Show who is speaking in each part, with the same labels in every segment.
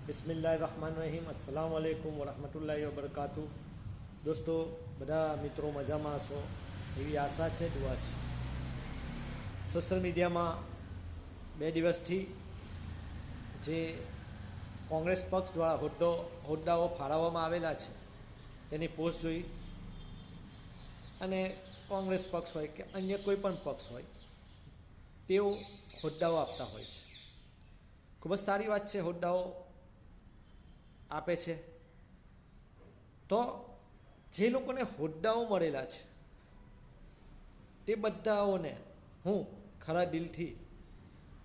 Speaker 1: બિસ્મિલ્લાહિર્રહમાનિર્રહીમ. અસ્સલામુ અલૈકુમ વરહમતુલ્લાહિ વબરકાતુ. દોસ્તો, બધા મિત્રો મજામાં હશો એવી આશા છે, દુઆ છે. સોશિયલ મીડિયામાં 2 દિવસથી જે કોંગ્રેસ પક્ષ દ્વારા હોદ્દાઓ ફાળવવામાં આવેલા છે તેની પોસ્ટ જોઈ, અને કોંગ્રેસ પક્ષ હોય કે અન્ય કોઈ પણ પક્ષ હોય તેઓ હોદ્દાઓ આપતા હોય છે. ખૂબ જ સારી વાત છે, હોદ્દાઓ આપે છે. તો જે લોકોને હોદ્દાઓ મળેલા છે તે બધાઓને હું ખરા દિલથી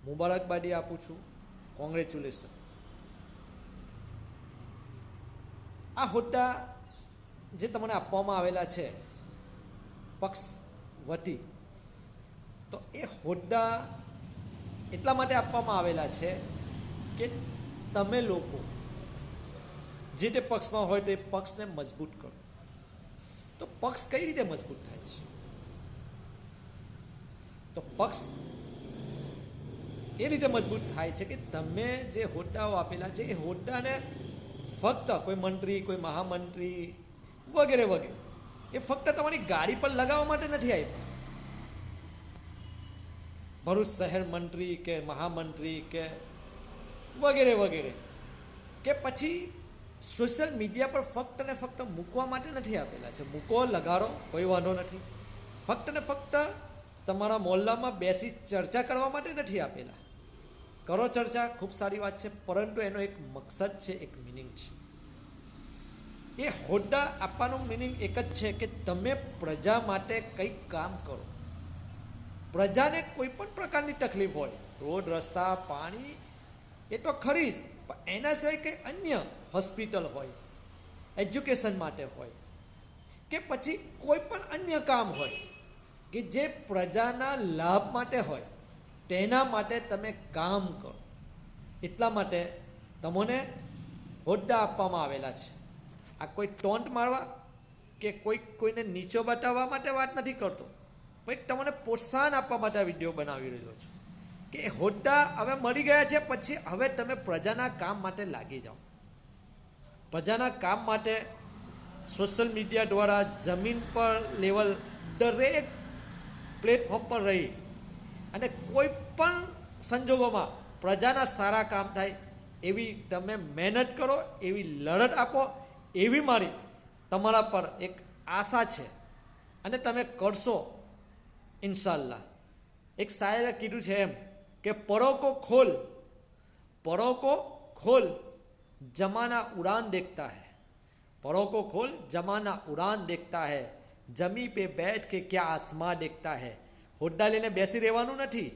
Speaker 1: મુબારકબાદી આપું છું. કોંગ્રેચ્યુલેશન. આ હોદ્દા જે તમને આપવામાં આવેલા છે પક્ષ વતી, તો એ હોદ્દા એટલા માટે આપવામાં આવેલા છે કે તમે લોકો જે તે પક્ષમાં હોય તો એ પક્ષને મજબૂત કરો. તો પક્ષ કઈ રીતે મજબૂત થાય છે? તો પક્ષ એ રીતે મજબૂત થાય છે કે તમે જે હોદ્દાઓ આપેલા છે એ હોદ્દાને ફક્ત કોઈ મંત્રી, કોઈ મહામંત્રી વગેરે વગેરે એ ફક્ત તમારી ગાડી પર લગાવવા માટે નથી આપ્યા. ભરૂચ શહેર મંત્રી કે મહામંત્રી કે વગેરે વગેરે કે પછી સોશિયલ મીડિયા પર ફક્ત ને ફક્ત મૂકવા માટે નથી આપેલા છે. મૂકો, લગાડો, કોઈ વાંધો નથી. ફક્ત ને ફક્ત તમારા મોહલ્લામાં બેસી ચર્ચા કરવા માટે નથી આપેલા. કરો ચર્ચા, ખૂબ સારી વાત છે, પરંતુ એનો એક મકસદ છે, એક મિનિંગ છે. એ હોદ્દા આપવાનું મિનિંગ એક જ છે કે તમે પ્રજા માટે કંઈક કામ કરો. પ્રજાને કોઈ પણ પ્રકારની તકલીફ હોય, રોડ, રસ્તા, પાણી, એ તો ખરી જ, પણ એના સિવાય કંઈ અન્ય હોસ્પિટલ હોય, એજ્યુકેશન માટે હોય, કે પછી કોઈ પણ અન્ય કામ હોય કે જે પ્રજાના લાભ માટે હોય, તેના માટે તમે કામ કરો. એટલા માટે તમને હોદ્દા આપવામાં આવેલા છે. આ કોઈ ટોન્ટ મારવા કે કોઈને નીચો બતાવવા માટે વાત નથી કરતો, પણ તમને પ્રોત્સાહન આપવા માટે આ વિડીયો બનાવી રહ્યો છું કે હોદ્દા હવે મળી ગયા છે, પછી હવે તમે પ્રજાના કામ માટે લાગી જાઓ. પ્રજાના કામ માટે સોશિયલ મીડિયા દ્વારા જમીન પર લેવલ દરેક પ્લેટફોર્મ પર રહી અને કોઈ પણ સંજોગોમાં પ્રજાના સારા કામ થાય એવી તમે મહેનત કરો, એવી લડત આપો, એવી મારી તમારા પર એક આશા છે, અને તમે કરશો ઇન્શાઅલ્લાહ. એક શાયરે કીધું છે એમ કે પરોं को खोल जमाना उड़ान देखता है, परों को खोल जमाना उड़ान देखता है, जमी पे बैठ के क्या आसमां देखता है. હોદ્દા લઈને બેસી રહેવાનું નથી.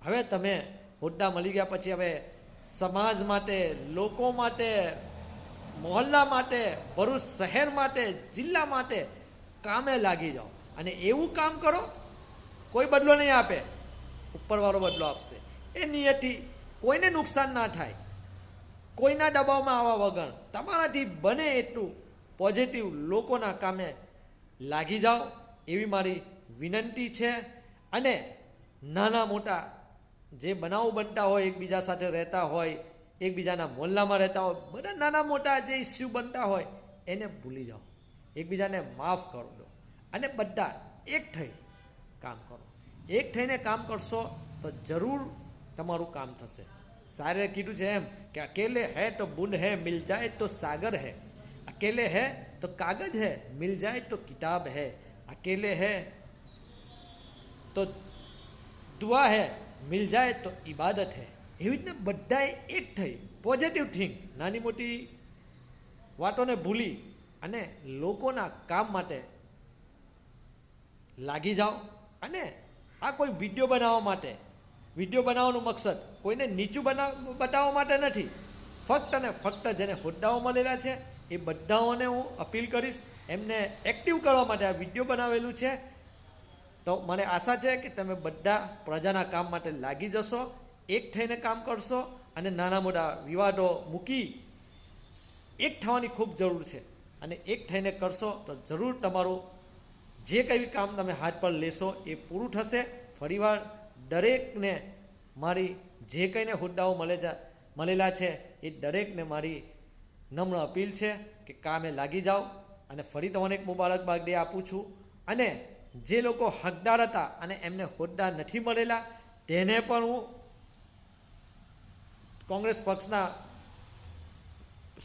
Speaker 1: હવે તમે હોદ્દા મળી ગયા પછી હવે સમાજ માટે, લોકો માટે, મોહલ્લા માટે, ભરૂચ શહેર માટે, જિલ્લા માટે કામે લાગી જાઓ. અને એવું કામ કરો, કોઈ બદલો નહીં આપે, ઉપરવાળો બદલો આપશે. એ નિયતિ કોઈને નુકસાન ના થાય, કોઈના દબાવમાં આવવા વગર તમારાથી બને એટલું પોઝિટિવ લોકોના કામે લાગી જાઓ એવી મારી વિનંતી છે. અને નાના મોટા જે બનાવો બનતા હોય, એકબીજા સાથે રહેતા હોય, એકબીજાના મોહલ્લામાં રહેતા હોય, બધા નાના મોટા જે ઇસ્યુ બનતા હોય એને ભૂલી જાઓ, એકબીજાને માફ કરો દો, અને બધા એક થઈ કામ કરો. એક થઈને કામ કરશો તો જરૂર તમારું કામ થશે. સારે કીધું છે એમ કે અકેલે હૈ તો બુંદ હૈ, મિલ જાય તો સાગર હૈ, અકેલે હૈ તો કાગજ હૈ, મિલ જાય તો કિતાબ હૈ, અકેલે હૈ તો દુઆ હૈ, મિલ જાય તો ઇબાદત હૈ. એવી રીતના બધાએ એક થઈ પોઝિટિવ થિંક, નાની મોટી વાતોને ભૂલી અને લોકોના કામ માટે લાગી જાઓ. અને આ કોઈ વિડીયો બનાવવા માટે, વિડીયો બનાવવાનું મકસદ કોઈને નીચું બતાવવા માટે નથી. ફક્ત ને ફક્ત જેને હોદ્દાઓ મળેલા છે એ બધાઓને હું અપીલ કરીશ, એમને એક્ટિવ કરવા માટે આ વિડીયો બનાવેલું છે. તો મને આશા છે કે તમે બધા પ્રજાના કામ માટે લાગી જશો, એક થઈને કામ કરશો, અને નાના મોટા વિવાદો મૂકી એક થવાની ખૂબ જરૂર છે. અને એક થઈને કરશો તો જરૂર તમારું જે કંઈ કામ તમે હાથ પર લેશો એ પૂરું થશે. ફરીવાર દરેકને મારી જે કંઈને હોદ્દાઓ મળેલા છે એ દરેકને મારી નમ્ર અપીલ છે કે કામે લાગી જાઓ. અને ફરી તમને એક મુબારકબાદ ડે આપું છું. અને જે લોકો હકદાર હતા અને એમને હોદ્દા નથી મળેલા તેને પણ હું કોંગ્રેસ પક્ષના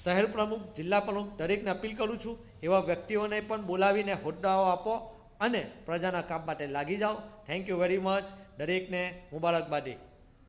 Speaker 1: શહેર પ્રમુખ, જિલ્લા પ્રમુખ દરેકને અપીલ કરું છું, એવા વ્યક્તિઓને પણ બોલાવીને હોદ્દાઓ આપો અને પ્રજાના કામ માટે લાગી જાઓ. Thank you very much. દરેકને મુબારકબાદ ડે.